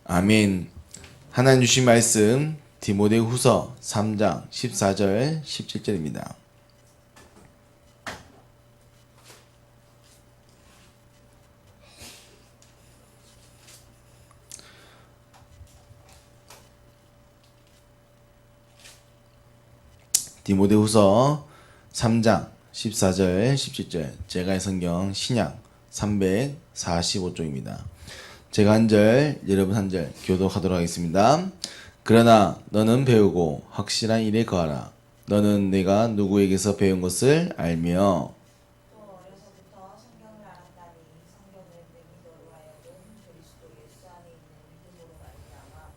아멘. 하나님 주신 말씀 디모데후서 3장 14절 17절입니다. 디모데후서 3장 14절 17절 제가 성경 신약 345쪽입니다. 제가 한 절, 여러분 한 절 교독하도록 하겠습니다. 그러나 너는 배우고 확실한 일에 거하라. 너는 내가 누구에게서 배운 것을 알며 또 어려서부터 성경을 알았다니 성경을 믿음으로 하여금 그리스도 예수 안에 있는 믿음으로 말미암아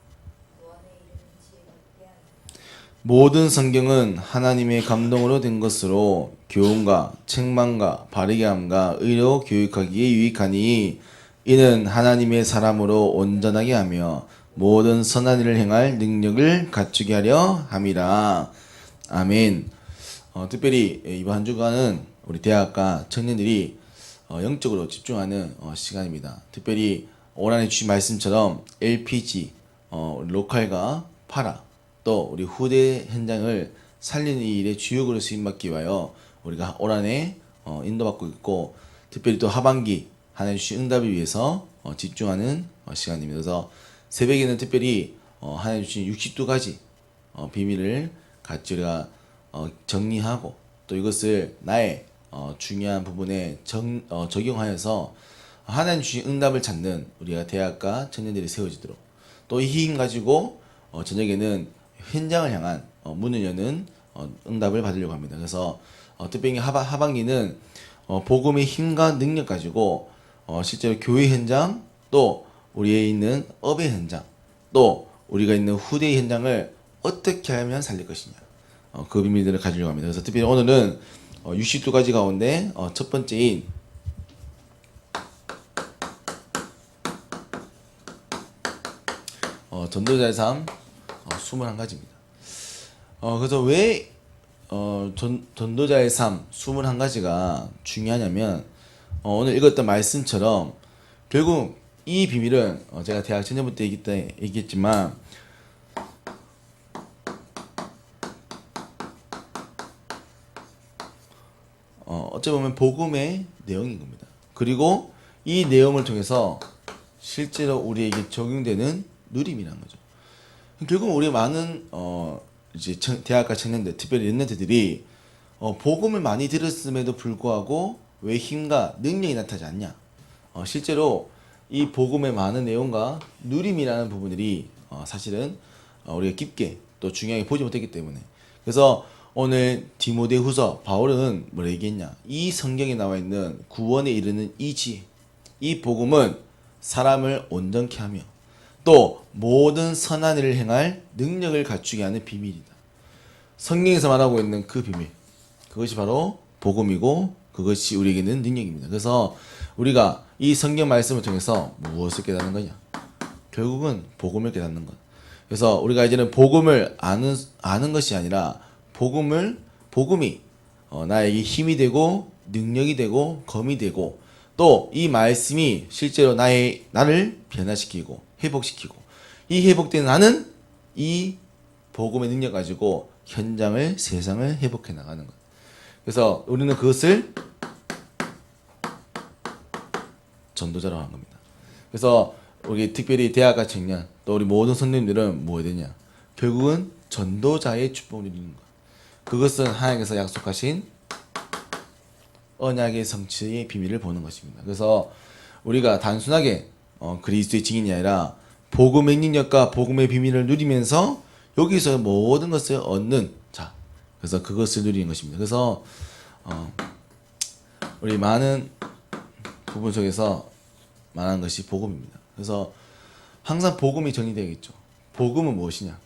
구원에 이르는 지혜를 얻게 하느니라. 모든 성경은 하나님의 감동으로 된 것으로 교훈과 책망과 바르게 함과 의로 교육하기에 유익하니 이는 하나님의 사람으로 온전하게 하며 모든 선한 일을 행할 능력을 갖추게 하려 함이라. 아멘. 특별히 이번 한 주간은 우리 대학가 청년들이 영적으로 집중하는 시간입니다. 특별히 올 한해 주신 말씀처럼 LPG, 로컬과 파라, 또 우리 후대 현장을 살리는 이 일에 주역으로 쓰임받기 위하여 우리가 올 한해 인도받고 있고, 특별히 또 하반기 하나님 주신 응답을 위해서 집중하는 시간입니다. 그래서 새벽에는 특별히 하나님 주신 62가지 비밀을 같이 우리가 정리하고 또 이것을 나의 중요한 부분에 적용하여서 하나님 주신 응답을 찾는 우리가 대학가 청년들이 세워지도록, 또 이 힘 가지고 저녁에는 현장을 향한 문을 여는 응답을 받으려고 합니다. 그래서 특별히 하반기는 복음의 힘과 능력 가지고 실제로 교회 현장, 또 우리에 있는 업의 현장, 또 우리가 있는 후대의 현장을 어떻게 하면 살릴 것이냐, 그 비밀들을 가지려고 합니다. 그래서 특별히 오늘은 62가지 가운데 첫 번째인 전도자의 삶 21가지입니다. 그래서 왜 전도자의 삶 21가지가 중요하냐면, 오늘 읽었던 말씀처럼 결국 이 비밀은 제가 대학 청년부 때 얘기했지만 어찌 보면 복음의 내용인 겁니다. 그리고 이 내용을 통해서 실제로 우리에게 적용되는 누림이라는 거죠. 결국 우리 많은 이제 대학가 청년들, 특별히 연년들이 복음을 많이 들었음에도 불구하고 왜 힘과 능력이 나타나지 않냐? 실제로 이 복음의 많은 내용과 누림이라는 부분들이 사실은 우리가 깊게 또 중요하게 보지 못했기 때문에, 그래서 오늘 디모데후서 바울은 뭐라 얘기했냐? 이 성경에 나와 있는 구원에 이르는 이 지혜, 이 복음은 사람을 온전케 하며 또 모든 선한 일을 행할 능력을 갖추게 하는 비밀이다. 성경에서 말하고 있는 그 비밀, 그것이 바로 복음이고 그것이 우리에게는 능력입니다. 그래서 우리가 이 성경 말씀을 통해서 무엇을 깨닫는 거냐? 결국은 복음을 깨닫는 것. 그래서 우리가 이제는 복음을 아는 것이 아니라 복음이 나에게 힘이 되고 능력이 되고 검이 되고, 또 이 말씀이 실제로 나를 변화시키고 회복시키고, 이 회복된 나는 이 복음의 능력 가지고 현장을, 세상을 회복해 나가는 것. 그래서 우리는 그것을 전도자라고 하는 겁니다. 그래서 우리 특별히 대학가 청년, 또 우리 모든 선생님들은 뭐 해야 되냐? 결국은 전도자의 축복을 누리는 것. 그것은 하나님께서 약속하신 언약의 성취의 비밀을 보는 것입니다. 그래서 우리가 단순하게 그리스도의 증인이 아니라 복음의 능력과 복음의 비밀을 누리면서 여기서 모든 것을 얻는 자, 그래서 그것을 누리는 것입니다. 그래서 우리 많은 부분 속에서 말하는 것이 복음입니다. 그래서 항상 복음이 정의되겠죠. 복음은 무엇이냐?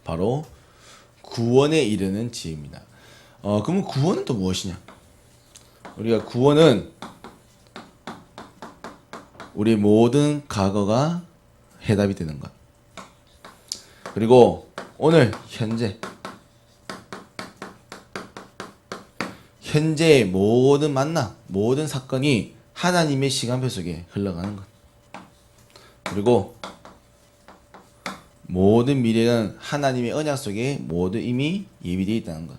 바로 구원에 이르는 지혜입니다. 그러면 구원은 또 무엇이냐? 우리가 구원은 우리 모든 과거가 해답이 되는 것. 그리고 오늘 현재 현재의 모든 만남, 모든 사건이 하나님의 시간표 속에 흘러가는 것. 그리고 모든 미래는 하나님의 언약 속에 모두 이미 예비되어 있다는 것.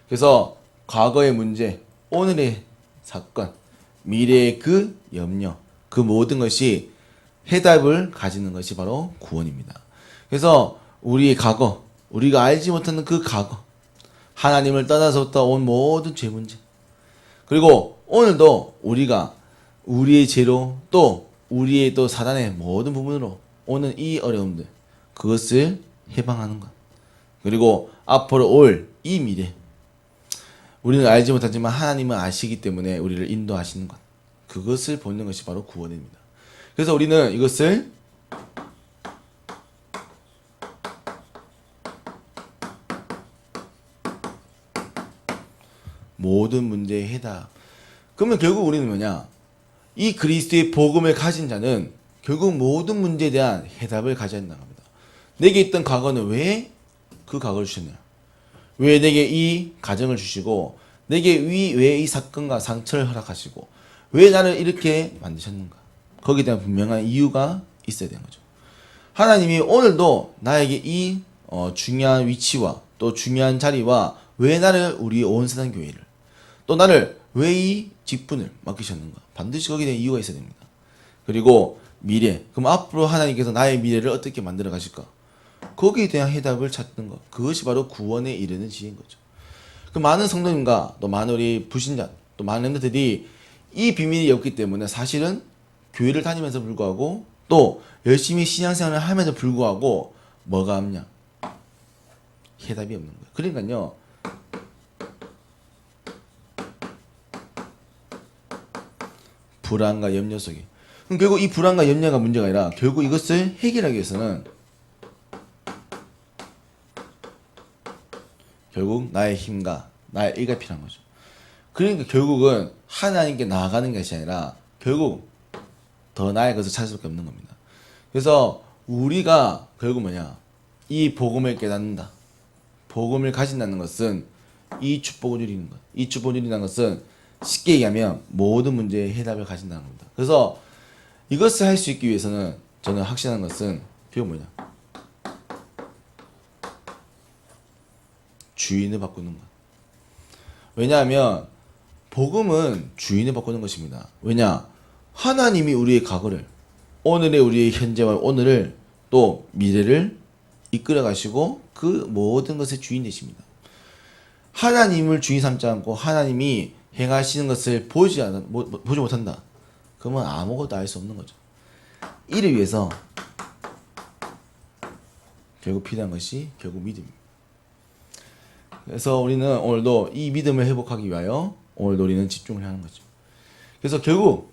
그래서 과거의 문제, 오늘의 사건, 미래의 그 염려, 그 모든 것이 해답을 가지는 것이 바로 구원입니다. 그래서 우리의 과거, 우리가 알지 못하는 그 과거, 하나님을 떠나서부터 온 모든 죄 문제, 그리고 오늘도 우리가 우리의 죄로 또 우리의 또 사단의 모든 부분으로 오는 이 어려움들, 그것을 해방하는 것. 그리고 앞으로 올 이 미래, 우리는 알지 못하지만 하나님은 아시기 때문에 우리를 인도하시는 것, 그것을 보는 것이 바로 구원입니다. 그래서 우리는 이것을 모든 문제의 해답. 그러면 결국 우리는 뭐냐? 이 그리스도의 복음을 가진 자는 결국 모든 문제에 대한 해답을 가져야 된다는 겁니다. 내게 있던 과거는 왜 그 과거를 주셨냐? 왜 내게 이 가정을 주시고 내게 왜 이 사건과 상처를 허락하시고 왜 나를 이렇게 만드셨는가? 거기에 대한 분명한 이유가 있어야 되는 거죠. 하나님이 오늘도 나에게 이 중요한 위치와 또 중요한 자리와 왜 나를 우리 온 세상 교회를 또 나를 왜 이 직분을 맡기셨는가? 반드시 거기에 대한 이유가 있어야 됩니다. 그리고 미래, 그럼 앞으로 하나님께서 나의 미래를 어떻게 만들어 가실까? 거기에 대한 해답을 찾는 것, 그것이 바로 구원에 이르는 지혜인 거죠. 그 많은 성도님과 또 많은 우리 불신자, 또 많은 분들이 이 비밀이 없기 때문에 사실은 교회를 다니면서 불구하고 또 열심히 신앙생활을 하면서 불구하고 뭐가 없냐? 해답이 없는 거예요. 그러니까요, 불안과 염려 속에. 그럼 결국 이 불안과 염려가 문제가 아니라 결국 이것을 해결하기 위해서는 결국 나의 힘과 나의 의가 필요한 거죠. 그러니까 결국은 하나님께 나아가는 것이 아니라 결국 더 나의 것을 찾을 수밖에 없는 겁니다. 그래서 우리가 결국 뭐냐? 이 복음을 깨닫는다. 복음을 가진다는 것은 이 축복을 누리는 것. 이 축복을 누린다는 것은 쉽게 얘기하면 모든 문제의 해답을 가진다는 겁니다. 그래서 이것을 할 수 있기 위해서는 저는 확신하는 것은 결국 뭐냐? 주인을 바꾸는 것. 왜냐하면 복음은 주인을 바꾸는 것입니다. 왜냐? 하나님이 우리의 과거를, 오늘의 우리의 현재와 오늘을 또 미래를 이끌어 가시고 그 모든 것의 주인 되십니다. 하나님을 주인 삼지 않고 하나님이 행하시는 것을 보지 못한다. 그러면 아무것도 알 수 없는 거죠. 이를 위해서 결국 필요한 것이 결국 믿음입니다. 그래서 우리는 오늘도 이 믿음을 회복하기 위하여 오늘도 우리는 집중을 하는 거죠. 그래서 결국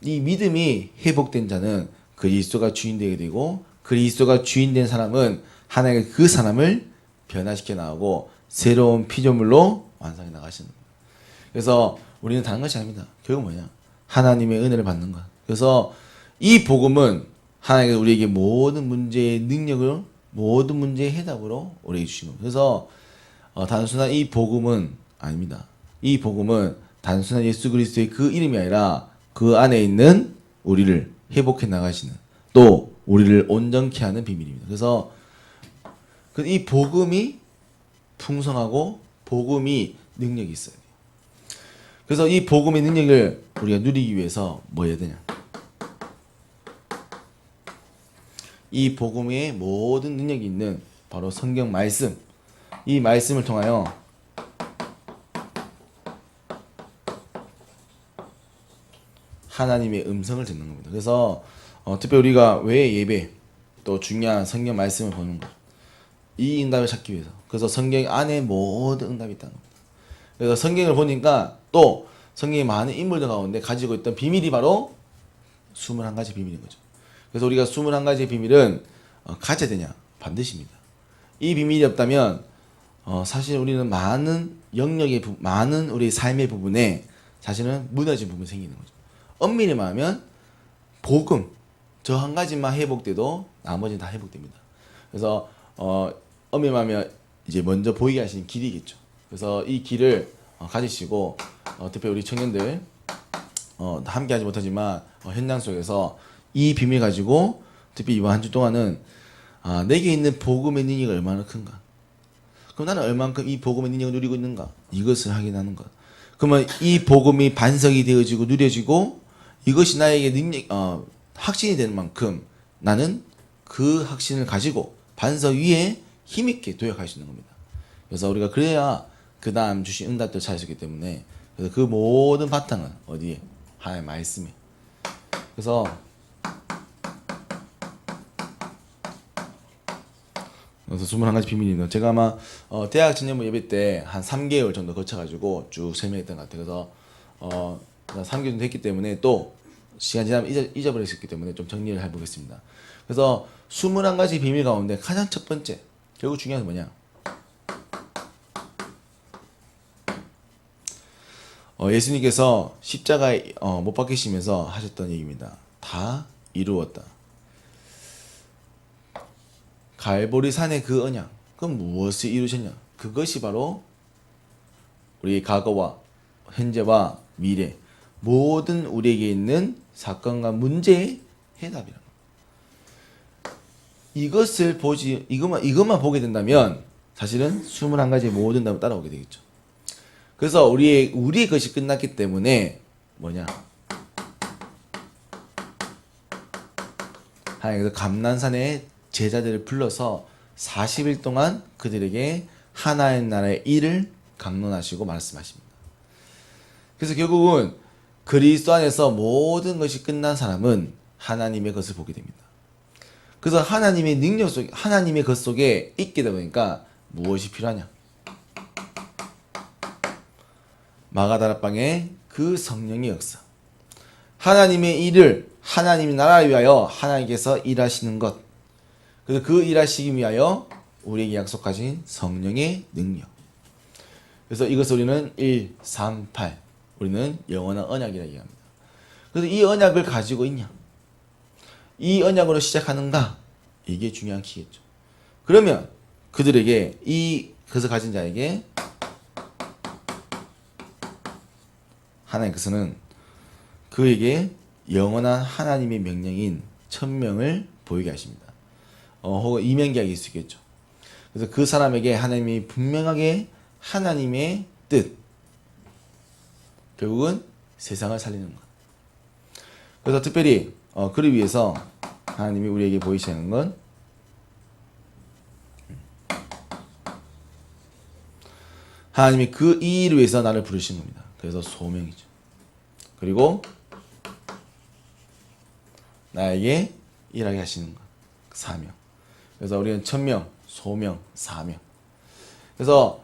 이 믿음이 회복된 자는 그리스도가 주인 되게 되고 그리스도가 주인 된 사람은 하나님의 그 사람을 변화시켜 나가고 새로운 피조물로 완성해 나가시는 겁니다. 그래서 우리는 다른 것이 아닙니다. 결국 뭐냐? 하나님의 은혜를 받는 것. 그래서 이 복음은 하나님께서 우리에게 모든 문제의 능력을 모든 문제의 해답으로 우리에게 주신 겁니다. 그래서 단순한 이 복음은 아닙니다. 이 복음은 단순한 예수 그리스도의 그 이름이 아니라 그 안에 있는 우리를 회복해 나가시는 또 우리를 온전케 하는 비밀입니다. 그래서 이 복음이 풍성하고 복음이 능력이 있어요. 그래서 이 복음의 능력을 우리가 누리기 위해서 뭐 해야 되냐? 이 복음의 모든 능력이 있는 바로 성경 말씀, 이 말씀을 통하여 하나님의 음성을 듣는 겁니다. 그래서 특별히 우리가 왜 예배 또 중요한 성경 말씀을 보는 것, 이 응답을 찾기 위해서. 그래서 성경 안에 모든 응답이 있다는 겁니다. 그래서 성경을 보니까 또 성경의 많은 인물들 가운데 가지고 있던 비밀이 바로 21가지 비밀인 거죠. 그래서 우리가 21가지의 비밀은 가져야 되냐? 반드시입니다. 이 비밀이 없다면 사실 우리는 많은 영역의 많은 우리 삶의 부분에 사실은 무너진 부분이 생기는 거죠. 엄밀히 말하면 복음 저 한 가지만 회복돼도 나머지는 다 회복됩니다. 그래서 엄밀히 말하면 이제 먼저 보이게 하시는 길이겠죠. 그래서 이 길을 가지시고 특히 우리 청년들 함께하지 못하지만 현장 속에서 이 비밀 가지고 특히 이번 한 주 동안은 내게 있는 복음의 능력이 얼마나 큰가. 그럼 나는 얼만큼 이 복음의 능력을 누리고 있는가. 이것을 확인하는 것. 그러면 이 복음이 반석이 되어지고 누려지고 이것이 나에게 능력 확신이 되는 만큼 나는 그 확신을 가지고 반석 위에 힘있게 도약할 수 있는 겁니다. 그래서 우리가 그래야 그 다음 주신 응답들 찾을 수 있기 때문에 그래서 그 모든 바탕은 어디에? 하나님의 말씀에. 그래서 21가지 비밀입니다. 제가 아마 대학 전년부 예배 때 한 3개월 정도 거쳐가지고 쭉 설명했던 것 같아요. 그래서 3개월 정도 됐기 때문에 또 시간 지나면 잊어버렸기 때문에 좀 정리를 해보겠습니다. 그래서 21가지 비밀 가운데 가장 첫 번째 결국 중요한 건 뭐냐? 예수님께서 십자가에 못 박히시면서 하셨던 얘기입니다. 다 이루었다. 갈보리 산의 그 언약, 그건 무엇을 이루셨냐? 그것이 바로 우리의 과거와 현재와 미래 모든 우리에게 있는 사건과 문제의 해답이라는 거. 이것만 보게 된다면 사실은 21가지의 모든 답을 따라오게 되겠죠. 그래서 우리의 것이 끝났기 때문에 뭐냐? 하나님께서 감난산에 제자들을 불러서 40일 동안 그들에게 하나의 나라의 일을 강론하시고 말씀하십니다. 그래서 결국은 그리스도 안에서 모든 것이 끝난 사람은 하나님의 것을 보게 됩니다. 그래서 하나님의 능력 속에, 하나님의 것 속에 있게 되다 보니까 무엇이 필요하냐? 마가다락방의 그 성령의 역사. 하나님의 일을 하나님의 나라를 위하여 하나님께서 일하시는 것. 그래서 그 일하시기 위하여 우리에게 약속하신 성령의 능력. 그래서 이것을 우리는 1, 3, 8. 우리는 영원한 언약이라고 얘기합니다. 그래서 이 언약을 가지고 있냐? 이 언약으로 시작하는가? 이게 중요한 키겠죠. 그러면 그들에게 그것을 가진 자에게 하나님께서는 그에게 영원한 하나님의 명령인 천명을 보이게 하십니다. 혹은 이면계약이 있을 수 있겠죠. 그래서 그 사람에게 하나님이 분명하게 하나님의 뜻, 결국은 세상을 살리는 것. 그래서 특별히 그를 위해서 하나님이 우리에게 보이시는 건 하나님이 이 일을 위해서 나를 부르신 겁니다. 그래서 소명이죠. 그리고 나에게 일하게 하시는 것, 사명. 그래서 우리는 천명, 소명, 사명. 그래서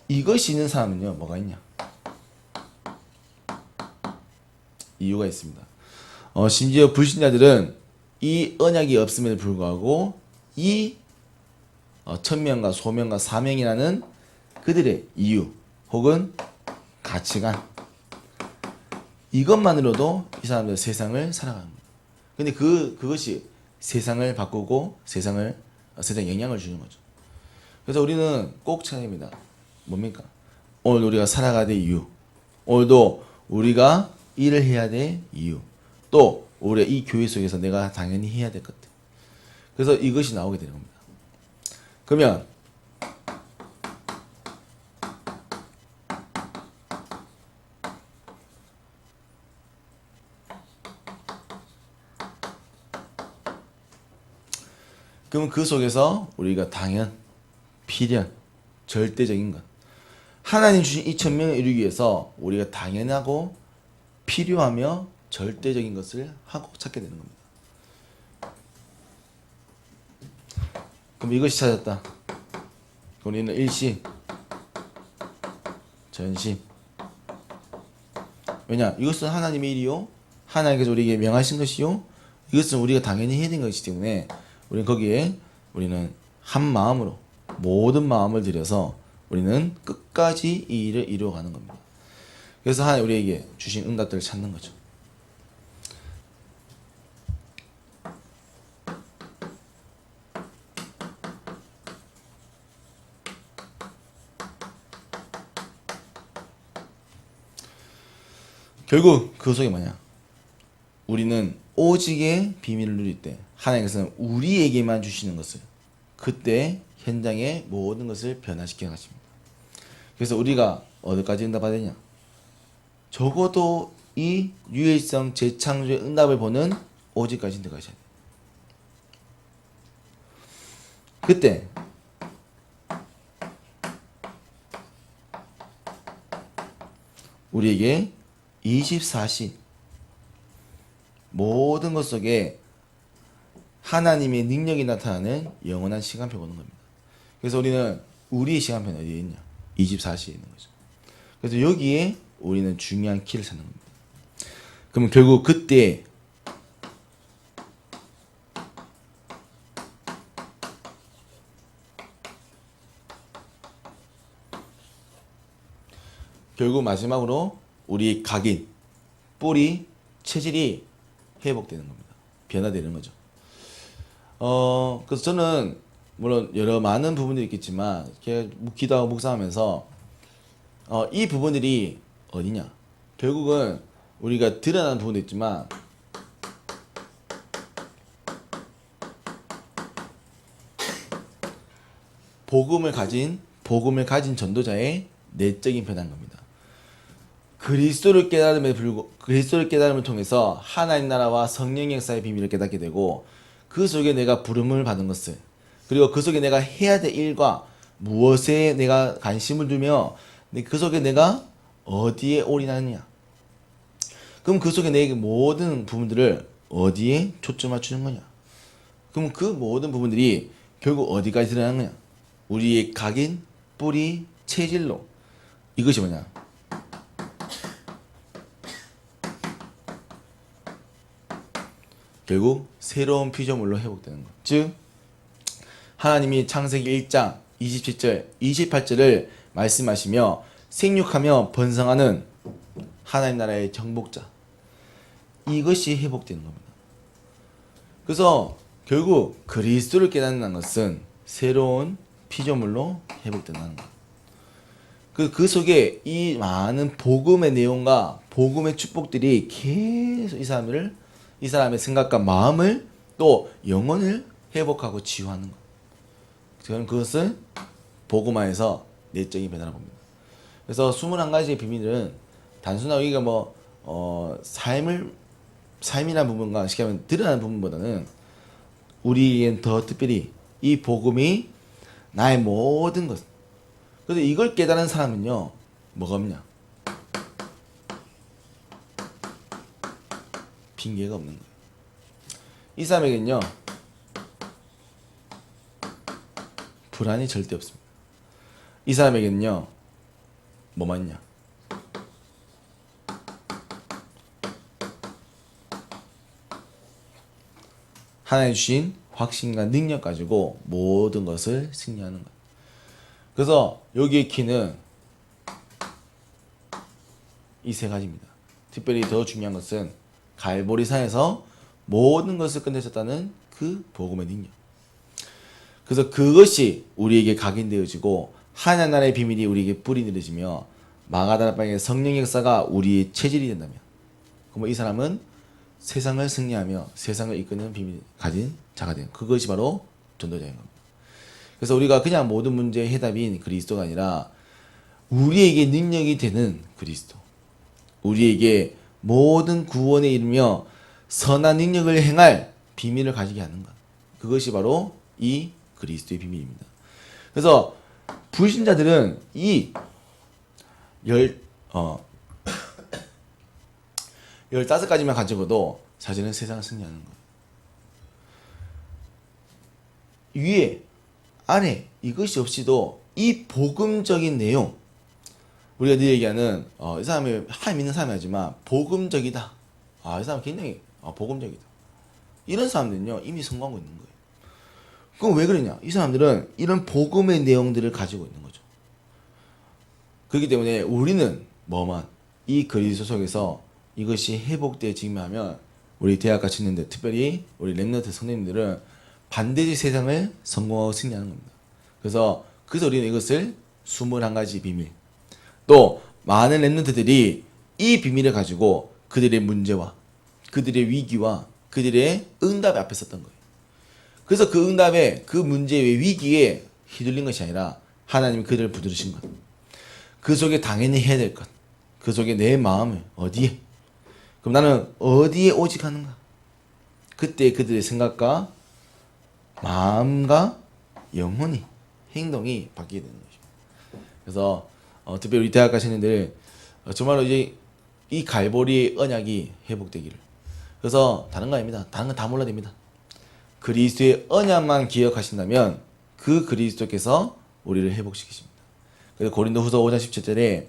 이것이 있는 사람은요, 뭐가 있냐? 이유가 있습니다. 심지어 불신자들은 이 언약이 없음에도 불구하고 이 천명과 소명과 사명이라는 그들의 이유 혹은 가치관, 이것만으로도 이 사람들 세상을 살아가는 거예요. 근데 그것이 세상을 바꾸고 세상에 영향을 주는 거죠. 그래서 우리는 꼭 찾아야 됩니다. 뭡니까? 오늘 우리가 살아가야 될 이유, 오늘도 우리가 일을 해야 될 이유, 또 우리 이 교회 속에서 내가 당연히 해야 될 것들. 그래서 이것이 나오게 되는 겁니다. 그러면 그 속에서 우리가 당연, 필연, 절대적인 것. 하나님 주신 이 천명을 이루기 위해서 우리가 당연하고 필요하며 절대적인 것을 하고 찾게 되는 겁니다. 그럼 이것이 찾았다. 우리는 일시, 전시. 왜냐? 이것은 하나님의 일이요. 하나님께서 우리에게 명하신 것이요. 이것은 우리가 당연히 해야 되는 것이기 때문에 우리는 거기에 우리는 한 마음으로 모든 마음을 들여서 우리는 끝까지 이 일을 이루어가는 겁니다. 그래서 하나님 우리에게 주신 응답들을 찾는 거죠. 결국 그 속에 뭐냐? 우리는 오직의 비밀을 누릴 때 하나님께서는 우리에게만 주시는 것을 그때 현장의 모든 것을 변화시켜 가십니다. 그래서 우리가 어디까지 응답해야 되냐? 적어도 이 유일성 재창조의 응답을 보는 오직까지 들어가셔야 돼요. 그때 우리에게 24시 모든 것 속에 하나님의 능력이 나타나는 영원한 시간표가 오는 겁니다. 그래서 우리는 우리의 시간표는 어디에 있냐? 24시에 있는 거죠. 그래서 여기에 우리는 중요한 키를 찾는 겁니다. 그러면 결국 그때 결국 마지막으로 우리 각인, 뿌리, 체질이 회복되는 겁니다. 변화되는 거죠. 그래서 저는 물론 여러 많은 부분들이 있겠지만 기도하고 묵상하면서 이 부분들이 어디냐? 결국은 우리가 드러나는 부분도 있지만 복음을 가진 전도자의 내적인 변화인 겁니다. 그리스도를 깨달음을 통해서 하나님 나라와 성령의 역사의 비밀을 깨닫게 되고 그 속에 내가 부름을 받은 것을 그리고 그 속에 내가 해야 될 일과 무엇에 내가 관심을 두며 그 속에 내가 어디에 올인하느냐. 그럼 그 속에 내 모든 부분들을 어디에 초점 맞추는 거냐. 그럼 그 모든 부분들이 결국 어디까지 드러나는 거냐. 우리의 각인, 뿌리, 체질로 이것이 뭐냐. 결국 새로운 피조물로 회복되는 것. 즉 하나님이 창세기 1장 27절 28절을 말씀하시며 생육하며 번성하는 하나님 나라의 정복자. 이것이 회복되는 겁니다. 그래서 결국 그리스도를 깨닫는 것은 새로운 피조물로 회복된다는 것. 그 속에 이 많은 복음의 내용과 복음의 축복들이 계속 이 사람의 생각과 마음을 또 영혼을 회복하고 치유하는 것. 저는 그것을 복음화해서 내적인 변화를 봅니다. 그래서 21가지의 비밀은 단순하게 우리가 삶이라는 부분과 쉽게 하면 드러나는 부분보다는 우리에겐 더 특별히 이 복음이 나의 모든 것. 그래서 이걸 깨달은 사람은요, 뭐가 없냐? 핑계가 없는 거예요. 이 사람에게는요, 불안이 절대 없습니다. 이 사람에게는요, 뭐만 있냐? 하나님 주신 확신과 능력 가지고 모든 것을 승리하는 거예요. 그래서 여기의 키는 이 세 가지입니다. 특별히 더 중요한 것은 갈보리산에서 모든 것을 끝내셨다는 그 복음의 능력. 그래서 그것이 우리에게 각인되어지고 하나님 나라의 비밀이 우리에게 뿌리 내려지며 마가다라 방의 성령의 역사가 우리의 체질이 된다면 그럼 이 사람은 세상을 승리하며 세상을 이끄는 비밀을 가진 자가 되는 그것이 바로 전도자인 겁니다. 그래서 우리가 그냥 모든 문제의 해답인 그리스도가 아니라 우리에게 능력이 되는 그리스도, 우리에게 모든 구원에 이르며 선한 능력을 행할 비밀을 가지게 하는 것, 그것이 바로 이 그리스도의 비밀입니다. 그래서 불신자들은 이 15가지만 가지고도 사실은 세상을 승리하는 거예요. 위에 아래 이것이 없이도 이 복음적인 내용, 우리가 늘 얘기하는 이 사람이 하나님 믿는 사람이 하지만 복음적이다. 이 사람 굉장히 복음적이다. 이런 사람들은요 이미 성공하고 있는 거예요. 그럼 왜 그러냐? 이 사람들은 이런 복음의 내용들을 가지고 있는 거죠. 그렇기 때문에 우리는 이 그리스도 속에서 이것이 회복되어지기만 하면 우리 대학과 청년들, 특별히 우리 렘넌트 성도님들은 반드시 세상을 성공하고 승리하는 겁니다. 그래서 우리는 이것을 21가지 비밀, 또 많은 렘넌트들이 이 비밀을 가지고 그들의 문제와 그들의 위기와 그들의 응답 앞에 섰던 거예요. 그래서 그 응답에 그 문제의 위기에 휘둘린 것이 아니라 하나님이 그들을 붙드신 것. 그 속에 당연히 해야 될 것. 그 속에 내 마음을 어디에? 그럼 나는 어디에 오직 하는가? 그때 그들의 생각과 마음과 영혼이 행동이 바뀌게 되는 것입니다. 그래서 특별히 우리 대학 가시는들 정말로 이제 이 갈보리의 언약이 회복되기를. 그래서 다른 거 아닙니다. 다른 건 다 몰라야 됩니다. 그리스도의 언약만 기억하신다면 그 그리스도께서 우리를 회복시키십니다. 그래서 고린도후서 5장 17절에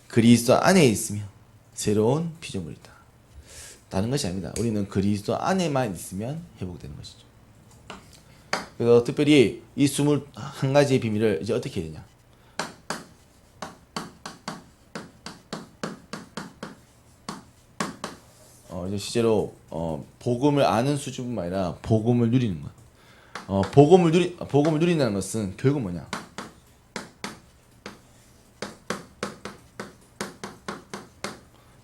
그리스도 안에 있으면 새로운 피조물이다. 다른 것이 아닙니다. 우리는 그리스도 안에만 있으면 회복되는 것이죠. 그래서 특별히 이 21가지의 비밀을 이제 어떻게 해야 되냐? 이제 실제로 복음을 아는 수준뿐만 아니라 복음을 누리는 것. 복음을 누린다는 것은 결국 뭐냐?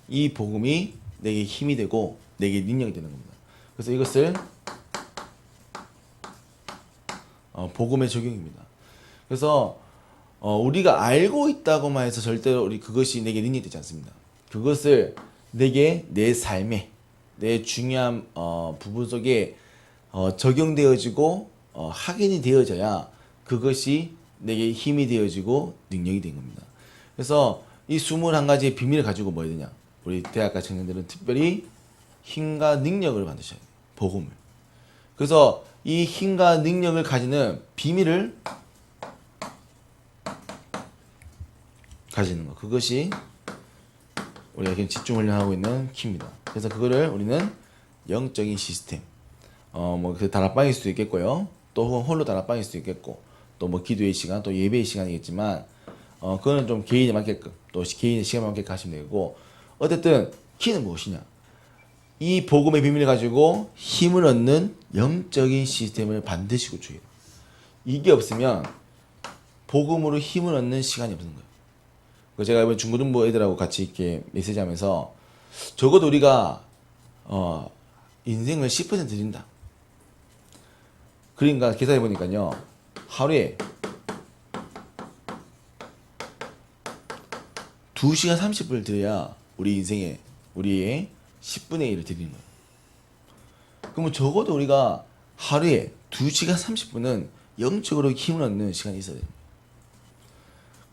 이 복음이 내게 힘이 되고 내게 능력이 되는 겁니다. 그래서 이것을 복음의 적용입니다. 그래서 우리가 알고 있다고만 해서 절대로 우리 그것이 내게 능력이 되지 않습니다. 그것을 내게 내 삶에 내 중요한 부분 속에 적용되어지고 확인이 되어져야 그것이 내게 힘이 되어지고 능력이 된 겁니다. 그래서 이 21가지의 비밀을 가지고 뭐 해야 되냐? 우리 대학가 청년들은 특별히 힘과 능력을 받으셔야 돼요. 복음을. 그래서 이 힘과 능력을 가지는 비밀을 가지는 것. 그것이 우리가 지금 집중 훈련하고 있는 키입니다. 그래서 그거를 우리는 영적인 시스템, 그 다락방일 수도 있겠고요. 또 혹은 홀로 다락방일 수도 있겠고, 또 뭐 기도의 시간, 또 예배의 시간이겠지만, 그거는 좀 개인에 맞게끔, 또 개인의 시간에 맞게끔 하시면 되고, 어쨌든 키는 무엇이냐? 이 복음의 비밀을 가지고 힘을 얻는 영적인 시스템을 반드시 구축해요. 이게 없으면 복음으로 힘을 얻는 시간이 없는 거예요. 제가 이번 중고등부 애들하고 같이 이렇게 메시지하면서 적어도 우리가 인생을 10% 드린다. 그러니까 계산해 보니까요, 하루에 2시간 30분을 드려야 우리 인생에 우리의 10분의 1을 드리는 거예요. 그러면 적어도 우리가 하루에 2시간 30분은 영적으로 힘을 얻는 시간이 있어야 돼요.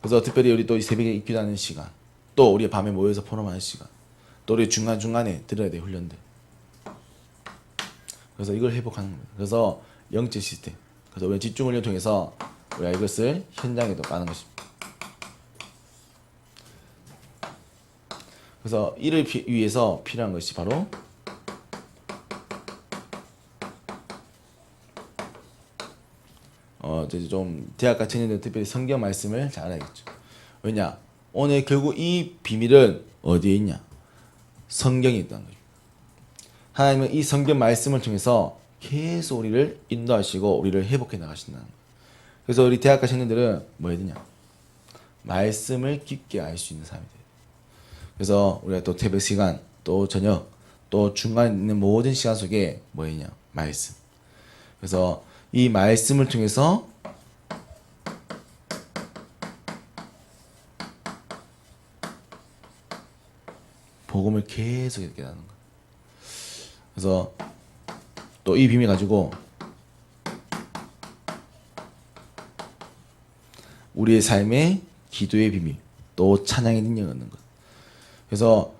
그래서 특별히 우리 또 새벽에 입기도하는 시간, 또 우리 밤에 모여서 포럼하는 시간, 또 우리 중간중간에 들어야 돼 훈련들. 그래서 이걸 회복하는 겁니다. 그래서 영적 시스템. 그래서 우리 집중 훈련을 통해서 우리가 이것을 현장에도 까는 것입니다. 그래서 이를 위해서 필요한 것이 바로 이제 좀 대학가 청년들 특별히 성경 말씀을 잘 알아야겠죠. 왜냐? 오늘 결국 이 비밀은 어디에 있냐? 성경에 있다는 거죠. 하나님은 이 성경 말씀을 통해서 계속 우리를 인도하시고 우리를 회복해 나가신다는 거예요. 그래서 우리 대학가 청년들은 뭐 해야 되냐? 말씀을 깊게 알 수 있는 사람이 돼요. 그래서 우리가 또 새벽 시간, 또 저녁, 또 중간에 있는 모든 시간 속에 뭐 했냐? 말씀. 그래서 이 말씀을 통해서 복음을 계속 이렇게 하는 거예요. 그래서 또 이 비밀 가지고 우리의 삶의 기도의 비밀, 또 찬양의 능력을 얻는 것. 그래서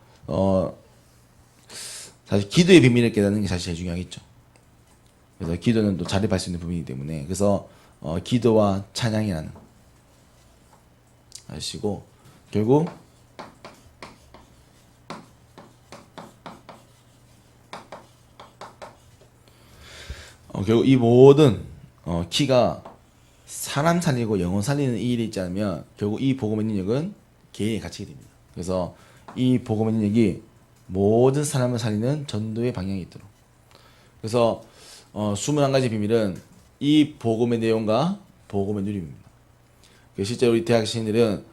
사실 기도의 비밀을 깨닫는 게 사실 제일 중요하겠죠. 그래서 기도는 또 자립할 수 있는 부분이기 때문에, 그래서 기도와 찬양이라는 아시고, 결국 결국 이 모든 키가 사람 살리고 영혼 살리는 이 일이 있지 않으면 결국 이 복음의 능력은 개인이 갇히게 됩니다. 그래서 이 복음의 능력이 모든 사람을 살리는 전도의 방향이 있도록. 그래서 21가지 비밀은 이 복음의 내용과 복음의 누림입니다. 실제 우리 대학 신인들은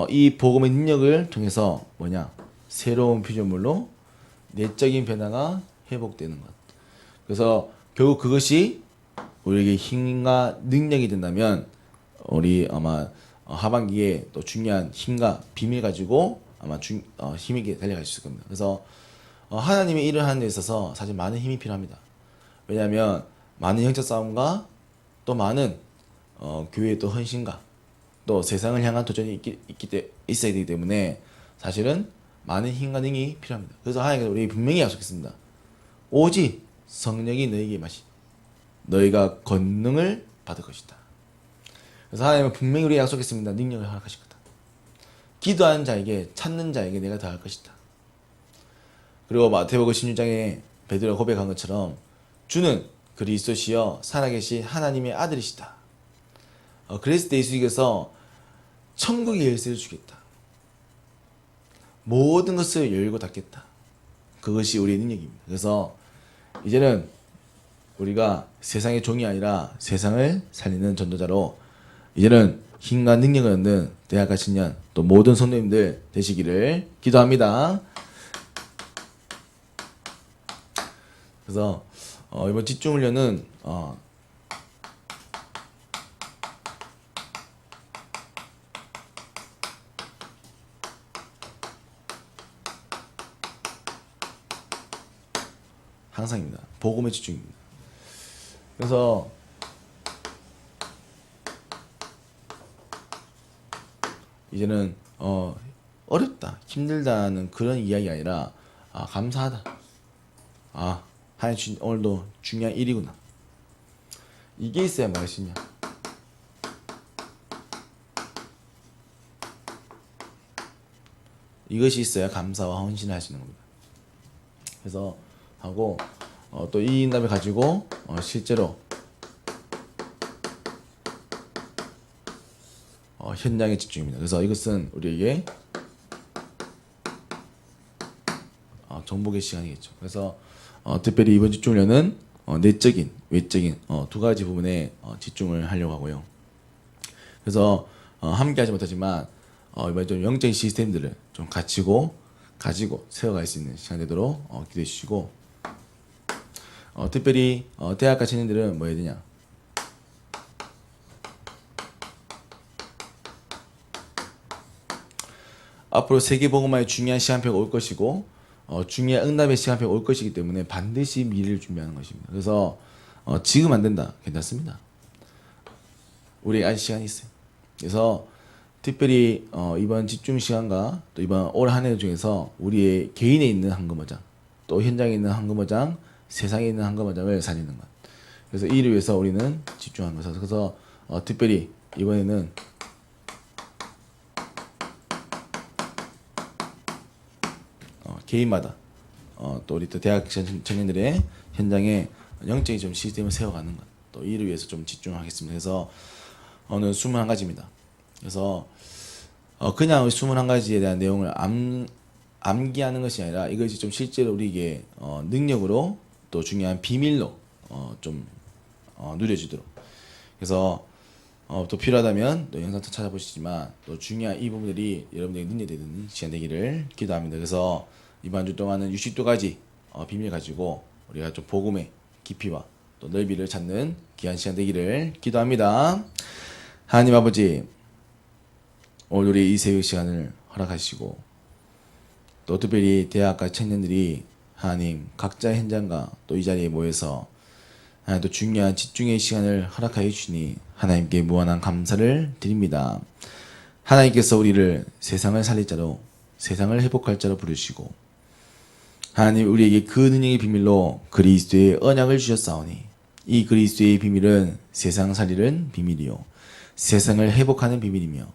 이 복음의 능력을 통해서 뭐냐? 새로운 피조물로 내적인 변화가 회복되는 것. 그래서 결국 그것이 우리에게 힘과 능력이 된다면 우리 아마 하반기에 또 중요한 힘과 비밀 가지고 아마 힘있게 달려갈 수 있을 겁니다. 그래서 하나님의 일을 하는 데 있어서 사실 많은 힘이 필요합니다. 왜냐하면 많은 영적 싸움과 또 많은 교회의 또 헌신과 또 세상을 향한 도전이 있어야 되기 때문에 사실은 많은 힘과 능이 필요합니다. 그래서 하나님께서 우리 분명히 약속했습니다. 오직 성령이 너에게 임하시 너희가 권능을 받을 것이다. 그래서 하나님은 분명히 우리에게 약속했습니다. 능력을 허락하실 거다. 기도하는 자에게 찾는 자에게 내가 더할 것이다. 그리고 마태복음 16장에 베드로가 고백한 것처럼 주는 그리스도시여 살아계신 하나님의 아들이시다. 그랬을 때 예수님께서 천국의 열쇠를 주겠다. 모든 것을 열고 닫겠다. 그것이 우리의 능력입니다. 그래서 이제는 우리가 세상의 종이 아니라 세상을 살리는 전도자로 이제는 힘과 능력을 얻는 대학가 청년 또 모든 성도님들 되시기를 기도합니다. 그래서 이번 집중훈련은 항상입니다. 복음의 집중입니다. 그래서 이제는 어렵다, 힘들다는 그런 이야기가 아니라 감사하다. 하나님 오늘도 중요한 일이구나. 이게 있어야 무엇이냐. 이것이 있어야 감사와 헌신을 할 수 있는 겁니다. 그래서 하고 또 이 인담을 가지고 실제로 현장에 집중입니다. 그래서 이것은 우리에게 정복의 시간이겠죠. 그래서 특별히 이번 집중훈련은 내적인, 외적인 두 가지 부분에 집중을 하려고 하고요. 그래서 함께 하지 못하지만 이번에 좀 영적인 시스템들을 좀 가지고 세워갈 수 있는 시간 되도록 기도해 주시고 특별히 대학가 청년들은 뭐 해야 되냐. 앞으로 세계복음화의 중요한 시간표가 올 것이고 중요한 응답의 시간표가 올 것이기 때문에 반드시 미래를 준비하는 것입니다. 그래서 지금 안 된다. 괜찮습니다. 우리 아직 시간이 있어요. 그래서 특별히 이번 집중 시간과 또 이번 올 한 해 중에서 우리의 개인에 있는 한금어장 또 현장에 있는 한금어장 세상에 있는 한금어장을 살리는 것. 그래서 이를 위해서 우리는 집중하는 것이죠. 그래서 특별히 이번에는 개인마다 또 우리 또 대학 청년들의 현장에 영적인 좀 시스템을 세워가는 것. 또 이를 위해서 좀 집중하겠습니다. 그래서 오늘 21가지입니다. 그래서 그냥 21가지에 대한 내용을 암기하는 것이 아니라 이것이 좀 실제로 우리에게 능력으로 또 중요한 비밀로 좀 누려지도록. 그래서 또 필요하다면 또 영상 찾아보시지만 또 중요한 이 부분들이 여러분들에게 능력되는 시간 되기를 기도합니다. 그래서 이번 주 동안은 62가지 비밀 가지고 우리가 좀 복음의 깊이와 또 넓이를 찾는 귀한 시간 되기를 기도합니다. 하나님 아버지, 오늘 우리 이 새벽 시간을 허락하시고 또 특별히 대학가 청년들이 하나님 각자의 현장과 또 이 자리에 모여서 하나님 또 중요한 집중의 시간을 허락하여 주시니 하나님께 무한한 감사를 드립니다. 하나님께서 우리를 세상을 살릴 자로 세상을 회복할 자로 부르시고 하나님 우리에게 그 능력의 비밀로 그리스도의 언약을 주셨사오니 이 그리스도의 비밀은 세상 살리는 비밀이요 세상을 회복하는 비밀이며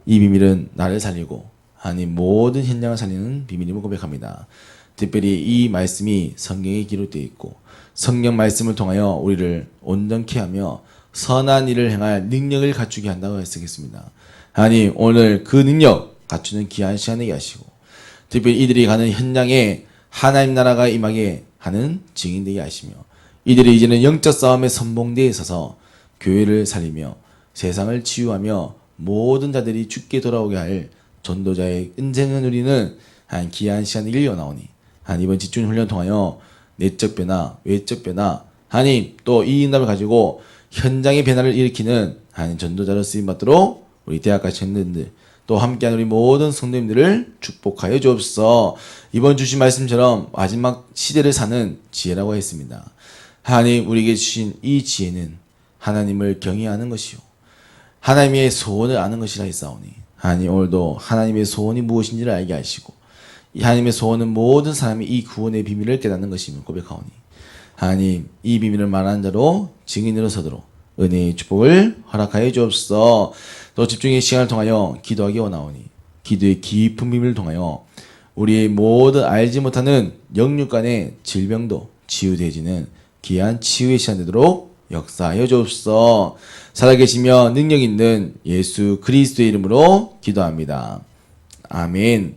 이 비밀은 나를 살리고 하나님 모든 현장을 살리는 비밀임을 고백합니다. 특별히 이 말씀이 성경에 기록되어 있고 성경 말씀을 통하여 우리를 온전케 하며 선한 일을 행할 능력을 갖추게 한다고 했습니다. 하나님 오늘 그 능력 갖추는 귀한 시간 되게 하시고 특별히 이들이 가는 현장에 하나님 나라가 임하게 하는 증인 되게 하시며 이들이 이제는 영적 싸움의 선봉대에 서서 교회를 살리며 세상을 치유하며 모든 자들이 죽게 돌아오게 할 전도자의 인생을 누리는 한 귀한 시간을 일려나오니 한 이번 집중 훈련 통하여 내적 변화, 외적 변화, 하나님 또 이 인담을 가지고 현장의 변화를 일으키는 하나님 전도자로 쓰임 받도록 우리 대학가시 청년들 또 함께하는 우리 모든 성도님들을 축복하여 주옵소서. 이번 주신 말씀처럼 마지막 시대를 사는 지혜라고 했습니다. 하나님 우리에게 주신 이 지혜는 하나님을 경외하는 것이요 하나님의 소원을 아는 것이라 했사오니 하나님 오늘도 하나님의 소원이 무엇인지를 알게 하시고 이 하나님의 소원은 모든 사람이 이 구원의 비밀을 깨닫는 것임을 고백하오니 하나님 이 비밀을 말하는 자로 증인으로 서도록 은혜의 축복을 허락하여 주옵소서. 또 집중의 시간을 통하여 기도하기 원하오니 기도의 깊은 비밀을 통하여 우리의 모든 알지 못하는 영육 간의 질병도 치유되어지는 귀한 치유의 시간 되도록 역사하여 주옵소서. 살아계시며 능력 있는 예수 그리스도의 이름으로 기도합니다. 아멘.